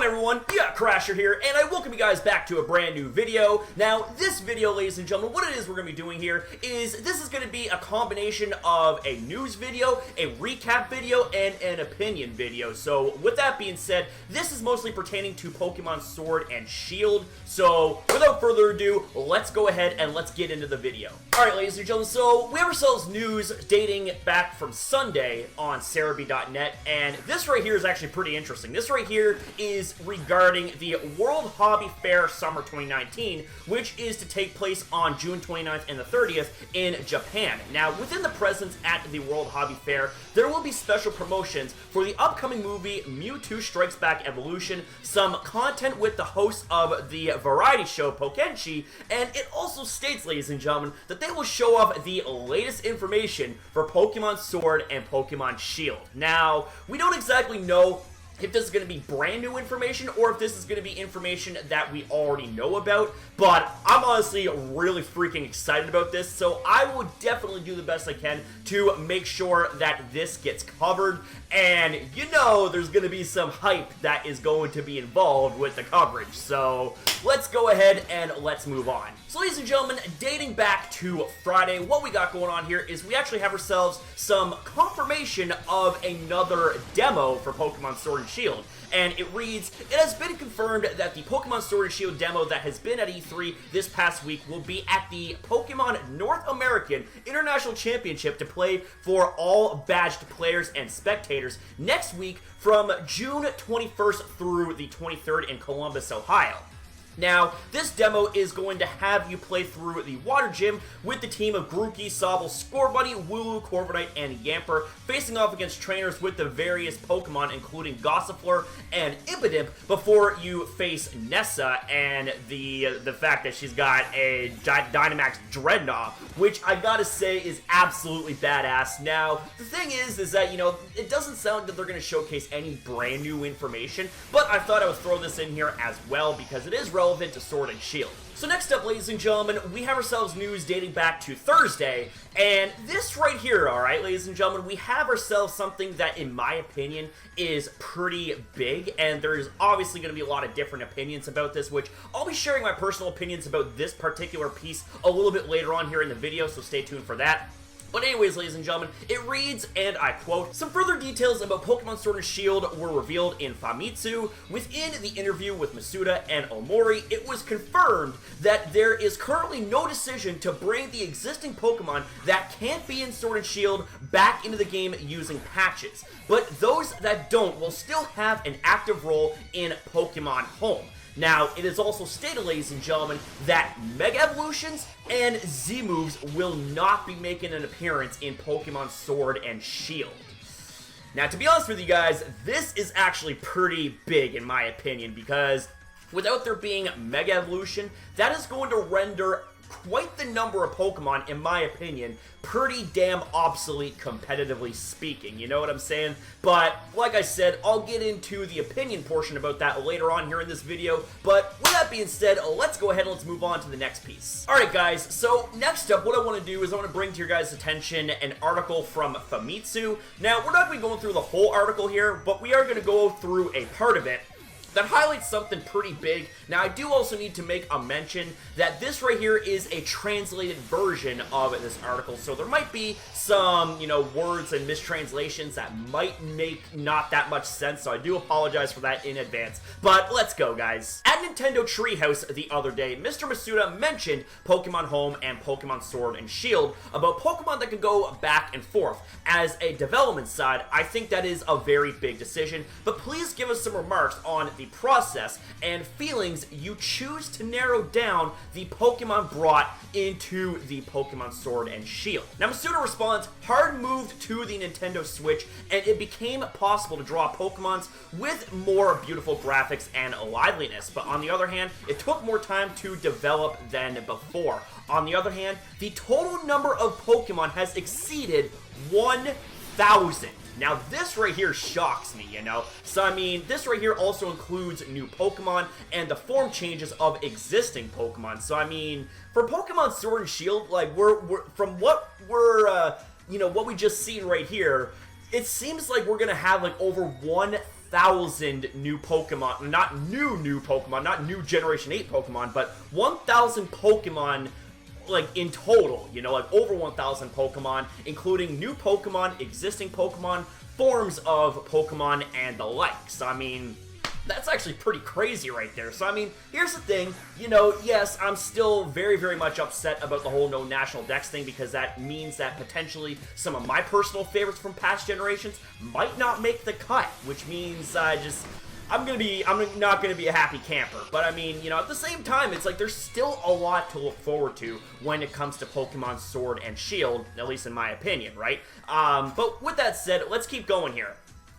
everyone? Yeah, Crasher here, and I welcome you guys back to a brand new video. Now, this video, ladies and gentlemen, what it is we're going to be doing here is this is going to be a combination of a news video, a recap video, and an opinion video. So, with that being said, this is mostly pertaining to Pokemon Sword and Shield. So, without further ado, let's go ahead and let's get into the video. Alright, ladies and gentlemen, so we have ourselves news dating back from Sunday on Serebii.net, and this right here is actually pretty interesting. This right here is regarding the World Hobby Fair Summer 2019, which is to take place on June 29th and the 30th in Japan. Now, within the presence at the World Hobby Fair, there will be special promotions for the upcoming movie Mewtwo Strikes Back EVOLUTION, some content with the host of the variety show Pokénchi, and it also states, ladies and gentlemen, that they will show off the latest information for Pokemon Sword and Pokemon Shield. Now, we don't exactly know if this is going to be brand new information or if this is going to be information that we already know about, but I'm honestly really freaking excited about this, so I will definitely do the best I can to make sure that this gets covered, and you know there's going to be some hype that is going to be involved with the coverage, so let's go ahead and let's move on. So ladies and gentlemen, dating back to Friday, what we got going on here is we actually have ourselves some confirmation of another demo for Pokemon Sword and Shield, and it reads, it has been confirmed that the Pokemon Sword and Shield demo that has been at E3 this past week will be at the Pokemon North American International Championship to play for all badged players and spectators next week from June 21st through the 23rd in Columbus, Ohio. Now, this demo is going to have you play through the Water Gym with the team of Grookey, Sobble, Scorbunny, Wooloo, Corviknight, and Yamper, facing off against trainers with the various Pokemon, including Gossifleur and Impidimp, before you face Nessa and the fact that she's got a Dynamax Dreadnought, which I gotta say is absolutely badass. Now, the thing is that, you know, it doesn't sound that they're going to showcase any brand new information, but I thought I would throw this in here as well because it is relevant to Sword and Shield. So next up, ladies and gentlemen, we have ourselves news dating back to Thursday, and this right here, alright, ladies and gentlemen, we have ourselves something that, in my opinion, is pretty big, and there's obviously going to be a lot of different opinions about this, which I'll be sharing my personal opinions about this particular piece a little bit later on here in the video, so stay tuned for that. But anyways, ladies and gentlemen, it reads, and I quote, some further details about Pokemon Sword and Shield were revealed in Famitsu. Within the interview with Masuda and Omori, it was confirmed that there is currently no decision to bring the existing Pokemon that can't be in Sword and Shield back into the game using patches. But those that don't will still have an active role in Pokemon Home. Now, it is also stated, ladies and gentlemen, that Mega Evolutions and Z-Moves will not be making an appearance in Pokemon Sword and Shield. Now, to be honest with you guys, this is actually pretty big in my opinion, because without there being Mega Evolution, that is going to render quite the number of Pokemon, in my opinion, pretty damn obsolete competitively speaking, you know what I'm saying? But, like I said, I'll get into the opinion portion about that later on here in this video, but with that being said, let's go ahead and let's move on to the next piece. Alright guys, so next up, what I want to do is I want to bring to your guys' attention an article from Famitsu. Now, we're not going to be going through the whole article here, but we are going to go through a part of it that highlights something pretty big. Now, I do also need to make a mention that this right here is a translated version of this article, so there might be some, you know, words and mistranslations that might make not that much sense, so I do apologize for that in advance. But let's go, guys. At Nintendo Treehouse the other day, Mr. Masuda mentioned Pokemon Home and Pokemon Sword and Shield about Pokemon that can go back and forth. As a development side, I think that is a very big decision, but please give us some remarks on the process and feelings you choose to narrow down the Pokemon brought into the Pokemon Sword and Shield. Now, Masuda responds, hard moved to the Nintendo Switch, and it became possible to draw Pokemons with more beautiful graphics and liveliness, but on the other hand, it took more time to develop than before. On the other hand, the total number of Pokemon has exceeded 1,000. Now, this right here shocks me, you know? So, I mean, this right here also includes new Pokemon and the form changes of existing Pokemon. So, I mean, for Pokemon Sword and Shield, like, we're from what we're, you know, what we just seen right here, it seems like we're gonna have like over 1,000 new Pokemon, not new Pokemon, not new Generation 8 Pokemon, but 1,000 Pokemon, like, in total, you know, like, over 1,000 Pokemon, including new Pokemon, existing Pokemon, forms of Pokemon, and the like. So, I mean, that's actually pretty crazy right there. So, I mean, here's the thing, you know, yes, I'm still very, very much upset about the whole no national dex thing, because that means that potentially some of my personal favorites from past generations might not make the cut, which means I'm not gonna be a happy camper. But I mean, you know, at the same time, it's like there's still a lot to look forward to when it comes to Pokemon Sword and Shield, at least in my opinion, right? But with that said, let's keep going here.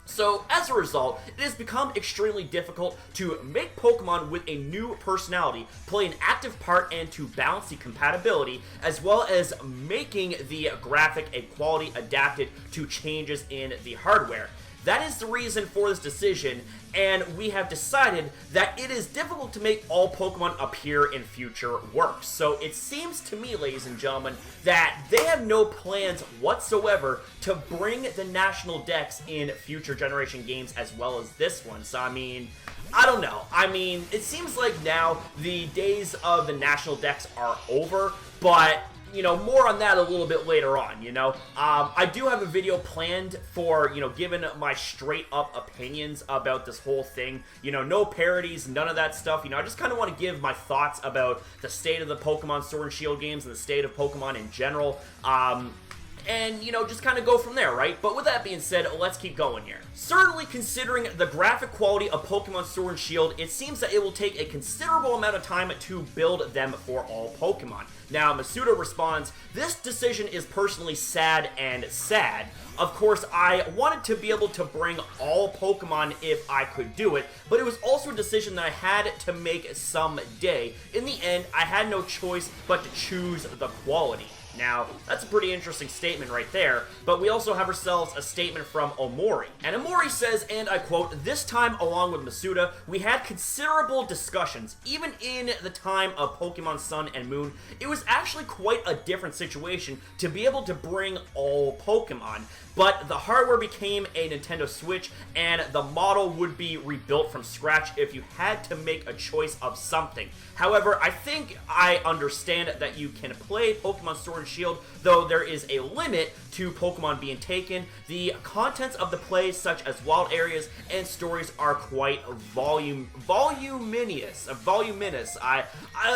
So, as a result, it has become extremely difficult to make Pokemon with a new personality play an active part and to balance the compatibility, as well as making the graphic and quality adapted to changes in the hardware. That is the reason for this decision, and we have decided that it is difficult to make all Pokemon appear in future works. So it seems to me, ladies and gentlemen, that they have no plans whatsoever to bring the National Dex in future generation games as well as this one. So, I mean, I don't know. I mean, it seems like now the days of the National Dex are over, but you know, more on that a little bit later on, you know. I do have a video planned for, you know, giving my straight up opinions about this whole thing. You know, no parodies, none of that stuff. You know, I just kind of want to give my thoughts about the state of the Pokemon Sword and Shield games and the state of Pokemon in general. And, you know, just kind of go from there, right? But with that being said, let's keep going here. Certainly, considering the graphic quality of Pokemon Sword and Shield, it seems that it will take a considerable amount of time to build them for all Pokemon. Now, Masuda responds, "This decision is personally sad and sad. Of course, I wanted to be able to bring all Pokemon if I could do it, but it was also a decision that I had to make someday. In the end, I had no choice but to choose the quality." Now, that's a pretty interesting statement right there, but we also have ourselves a statement from Omori. And Omori says, and I quote, "This time, along with Masuda, we had considerable discussions. Even in the time of Pokemon Sun and Moon, it was actually quite a different situation to be able to bring all Pokemon. But the hardware became a Nintendo Switch, and the model would be rebuilt from scratch if you had to make a choice of something. However, I think I understand that you can play Pokemon Sword and Shield, though there is a limit to Pokemon being taken. The contents of the play, such as wild areas and stories, are quite voluminous.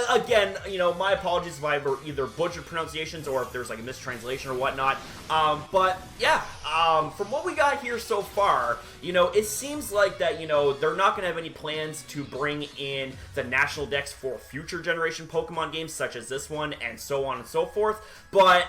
Again, you know, my apologies if I ever either butchered pronunciations or if there's like a mistranslation or whatnot. But yeah, from what we got here so far, you know, it seems like that, you know, they're not going to have any plans to bring in the National Dex for future generation Pokemon games such as this one and so on and so forth. But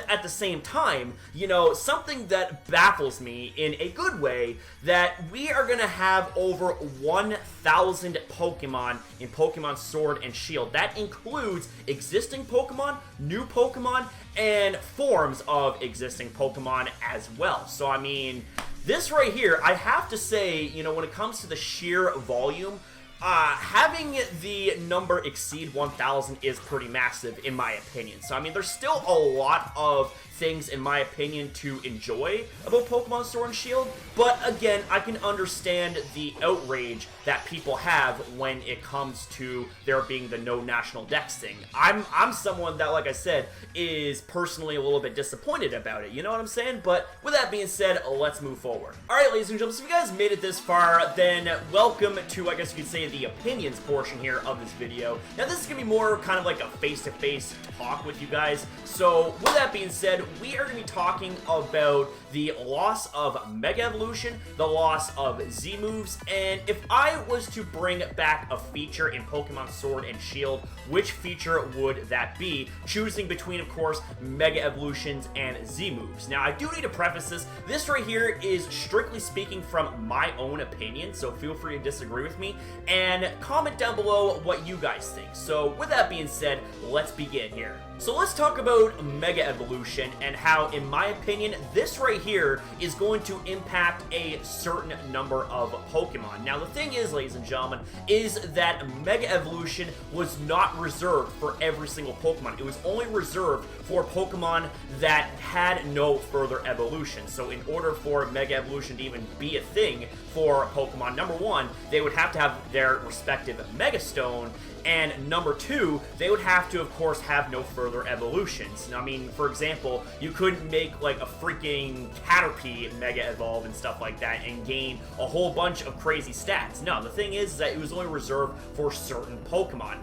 at the same time, you know, something that baffles me in a good way, that we are going to have over 1,000 Pokemon in Pokemon Sword and Shield. That includes existing Pokemon, new Pokemon, and forms of existing Pokemon as well. So, I mean, this right here, I have to say, you know, when it comes to the sheer volume, having the number exceed 1,000 is pretty massive in my opinion. So, I mean, there's still a lot of things, in my opinion, to enjoy about Pokemon Sword and Shield, but again, I can understand the outrage that people have when it comes to there being the no national dex thing. I'm someone that, like I said, is personally a little bit disappointed about it, you know what I'm saying? But with that being said, let's move forward. Alright, ladies and gentlemen, so if you guys made it this far, then welcome to, I guess you could say, the opinions portion here of this video. Now, this is going to be more kind of like a face-to-face talk with you guys, so with that being said, we are going to be talking about the loss of Mega Evolution, the loss of Z-moves, and if I was to bring back a feature in Pokemon Sword and Shield, which feature would that be? Choosing between, of course, Mega Evolutions and Z-moves. Now, I do need to preface this right here is strictly speaking from my own opinion, so feel free to disagree with me, and comment down below what you guys think. So, with that being said, let's begin here. So let's talk about Mega Evolution and how, in my opinion, this right here is going to impact a certain number of Pokemon. Now, the thing is, ladies and gentlemen, is that Mega Evolution was not reserved for every single Pokemon. It was only reserved for Pokemon that had no further evolution. So in order for Mega Evolution to even be a thing for Pokemon, number one, they would have to have their respective Mega Stone, and number two, they would have to, of course, have no further evolutions. Now, I mean, for example, you couldn't make, like, a freaking Caterpie Mega Evolve and stuff like that and gain a whole bunch of crazy stats. No, the thing is that it was only reserved for certain Pokemon.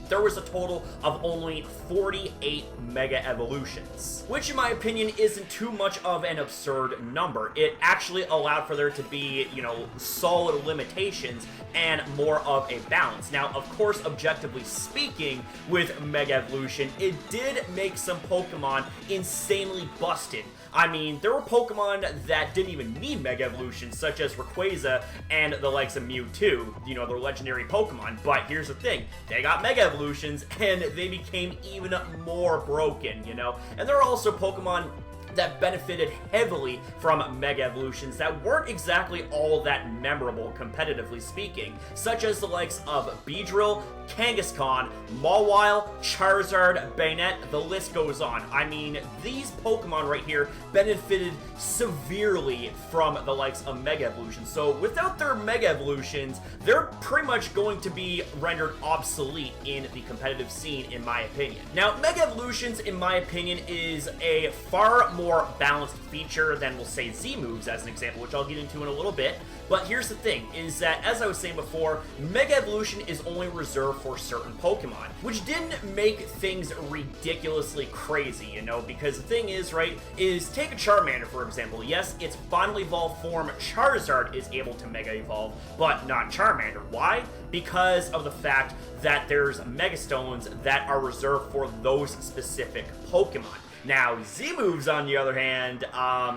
There was a total of only 48 Mega Evolutions, which in my opinion isn't too much of an absurd number. It actually allowed for there to be, you know, solid limitations and more of a balance. Now, of course, objectively speaking, with Mega Evolution, it did make some Pokemon insanely busted. I mean, there were Pokemon that didn't even need Mega Evolutions, such as Rayquaza and the likes of Mewtwo, you know, their legendary Pokemon. But here's the thing, they got Mega Evolutions, and they became even more broken, you know? And there are also Pokemon that benefited heavily from Mega Evolutions that weren't exactly all that memorable, competitively speaking, such as the likes of Beedrill, Kangaskhan, Mawile, Charizard, Bayonet, the list goes on. I mean, these Pokemon right here benefited severely from the likes of Mega Evolutions. So without their Mega Evolutions, they're pretty much going to be rendered obsolete in the competitive scene, in my opinion. Now, Mega Evolutions, in my opinion, is a far more balanced feature than, we'll say, Z-moves as an example, which I'll get into in a little bit. But here's the thing, is that, as I was saying before, Mega Evolution is only reserved for certain Pokemon, which didn't make things ridiculously crazy, you know, because the thing is, right, is take a Charmander, for example. Yes, its final evolved form, Charizard, is able to Mega Evolve, but not Charmander. Why? Because of the fact that there's Mega Stones that are reserved for those specific Pokemon. Now, Z-moves, on the other hand,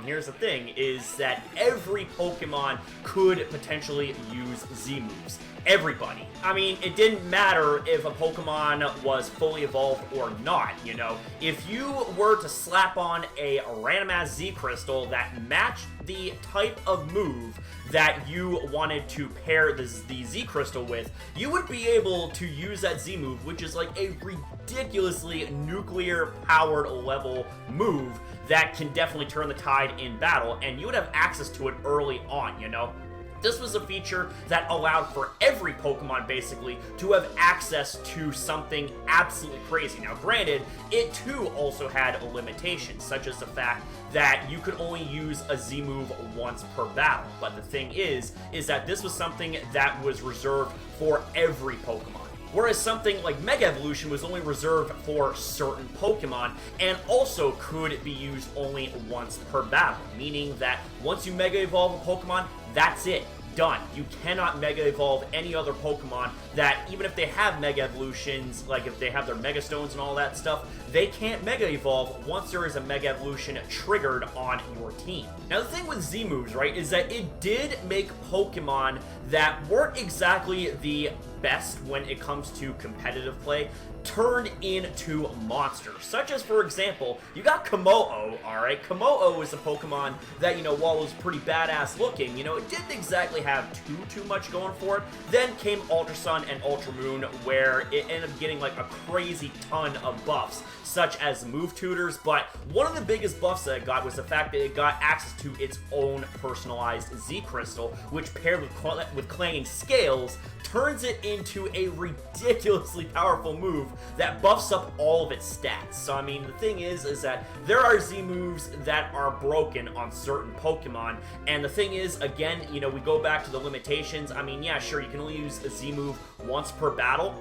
here's the thing, is that every Pokemon could potentially use Z-moves. Everybody. I mean, it didn't matter if a Pokemon was fully evolved or not, you know? If you were to slap on a random-ass Z-Crystal that matched the type of move that you wanted to pair the Z-Crystal with, you would be able to use that Z-move, which is like a ridiculously nuclear-powered level move that can definitely turn the tide in battle, and you would have access to it early on, you know? This was a feature that allowed for every Pokemon, basically, to have access to something absolutely crazy. Now, granted, it too also had limitations, such as the fact that you could only use a Z-move once per battle. But the thing is that this was something that was reserved for every Pokemon. Whereas something like Mega Evolution was only reserved for certain Pokemon and also could be used only once per battle, meaning that once you Mega Evolve a Pokemon, that's it. Done. You cannot Mega Evolve any other Pokemon that, even if they have Mega Evolutions, like if they have their Mega Stones and all that stuff, they can't Mega Evolve once there is a Mega Evolution triggered on your team. Now, the thing with Z-moves, right, is that it did make Pokemon that weren't exactly the best when it comes to competitive play turned into monsters, such as, for example, you got Komo-o, alright? Komo-o is a Pokemon that, you know, while it was pretty badass looking, you know, it didn't exactly have too much going for it. Then came Ultra Sun and Ultra Moon, where it ended up getting, like, a crazy ton of buffs, such as move tutors, but one of the biggest buffs that it got was the fact that it got access to its own personalized Z-Crystal, which paired with Clanging Scales, turns it into a ridiculously powerful move that buffs up all of its stats. So, I mean, the thing is that there are Z-moves that are broken on certain Pokemon, and the thing is, again, you know, we go back to the limitations. I mean, yeah, sure, you can only use a Z-move once per battle,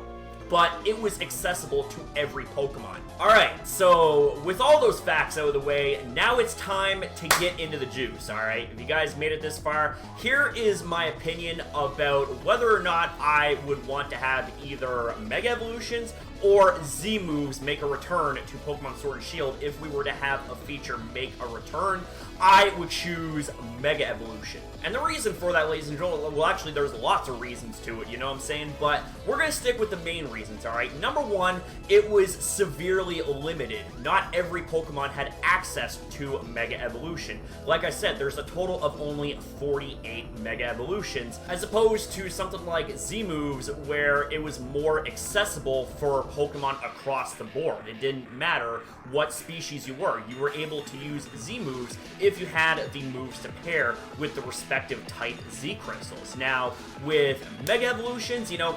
but it was accessible to every Pokemon. Alright, so with all those facts out of the way, now it's time to get into the juice, alright? If you guys made it this far, here is my opinion about whether or not I would want to have either Mega Evolutions or Z moves make a return to Pokemon Sword and Shield if we were to have a feature make a return, I would choose Mega Evolution. And the reason for that, ladies and gentlemen, well, actually, there's lots of reasons to it, you know what I'm saying? But we're going to stick with the main reasons, alright? Number one, it was severely limited. Not every Pokemon had access to Mega Evolution. Like I said, there's a total of only 48 Mega Evolutions, as opposed to something like Z moves, where it was more accessible for Pokemon across the board. It didn't matter what species you were. You were able to use Z moves if you had the moves to pair with the respective type Z crystals. Now, with Mega Evolutions, you know,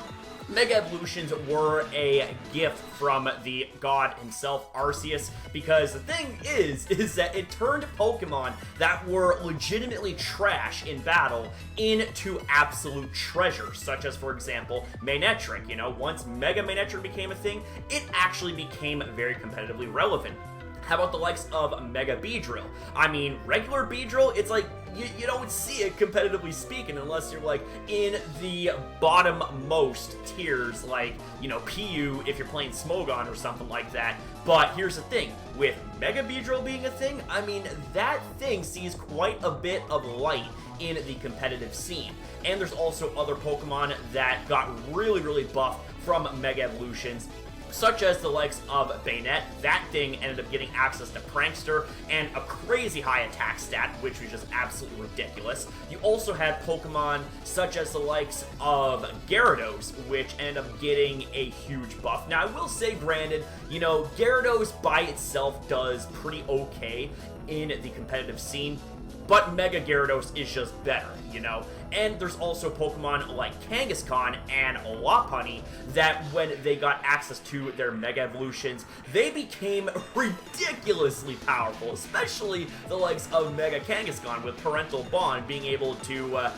Mega Evolutions were a gift from the god himself, Arceus, because the thing is that it turned Pokemon that were legitimately trash in battle into absolute treasures, such as, for example, Manectric. You know, once Mega Manectric became a thing, it actually became very competitively relevant. How about the likes of Mega Beedrill? I mean, regular Beedrill, it's like, you don't see it competitively speaking unless you're like in the bottom-most tiers, like, you know, PU if you're playing Smogon or something like that. But here's the thing, with Mega Beedrill being a thing, I mean, that thing sees quite a bit of light in the competitive scene. And there's also other Pokemon that got really buffed from Mega Evolutions, such as the likes of Bayonet. That thing ended up getting access to Prankster and a crazy high attack stat, which was just absolutely ridiculous. You also had Pokemon such as the likes of Gyarados, which ended up getting a huge buff. Now, I will say, granted, you know, Gyarados by itself does pretty okay in the competitive scene, but Mega Gyarados is just better, you know? And there's also Pokemon like Kangaskhan and Lopunny that when they got access to their Mega Evolutions, they became ridiculously powerful, especially the likes of Mega Kangaskhan with Parental Bond being able to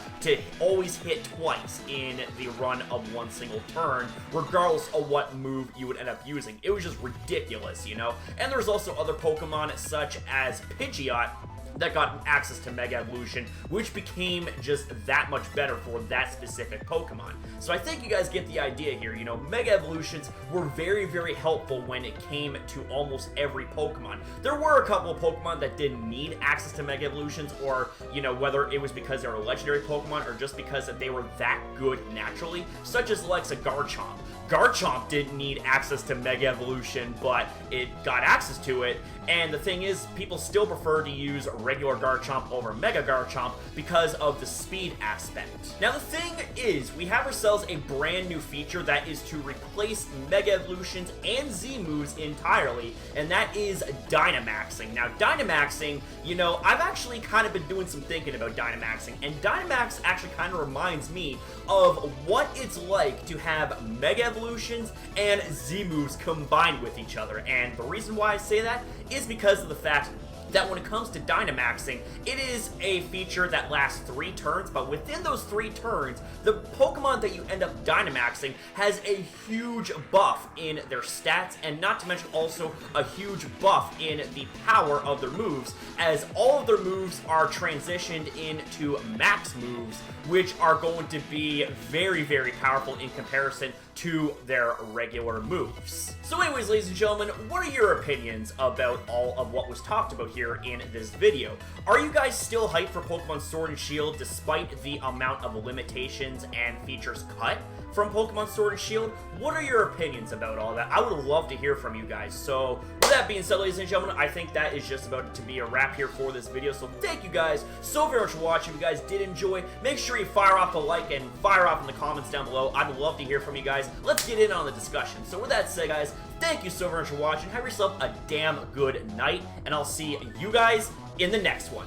always hit twice in the run of one single turn, regardless of what move you would end up using. It was just ridiculous, you know? And there's also other Pokemon such as Pidgeot that got access to Mega Evolution, which became just that much better for that specific Pokemon. So I think you guys get the idea here. You know, Mega Evolutions were very helpful when it came to almost every Pokemon. There were a couple of Pokemon that didn't need access to Mega Evolutions, or, you know, whether it was because they were legendary Pokemon or just because that they were that good naturally, such as the likes of Garchomp. Garchomp didn't need access to Mega Evolution, but it got access to it, and the thing is, people still prefer to use regular Garchomp over Mega Garchomp because of the speed aspect. Now, the thing is, we have ourselves a brand new feature that is to replace Mega Evolutions and Z moves entirely, and that is Dynamaxing. Now, Dynamaxing, you know, I've actually kind of been doing some thinking about Dynamaxing, and Dynamax actually kind of reminds me of what it's like to have Mega Evolutions and Z moves combined with each other. And the reason why I say that is because of the fact that when it comes to Dynamaxing, it is a feature that lasts 3 turns, but within those 3 turns, the Pokemon that you end up Dynamaxing has a huge buff in their stats, and not to mention also a huge buff in the power of their moves, as all of their moves are transitioned into max moves, which are going to be very powerful in comparison to their regular moves. So anyways, ladies and gentlemen, what are your opinions about all of what was talked about here in this video? Are you guys still hyped for Pokemon Sword and Shield despite the amount of limitations and features cut from Pokemon Sword and Shield? What are your opinions about all that? I would love to hear from you guys. So with that being said, ladies and gentlemen, I think that is just about to be a wrap here for this video. So thank you guys so very much for watching. If you guys did enjoy, make sure you fire off a like and fire off in the comments down below. I'd love to hear from you guys. Let's get in on the discussion. So with that said, guys, thank you so very much for watching. Have yourself a damn good night, and I'll see you guys in the next one.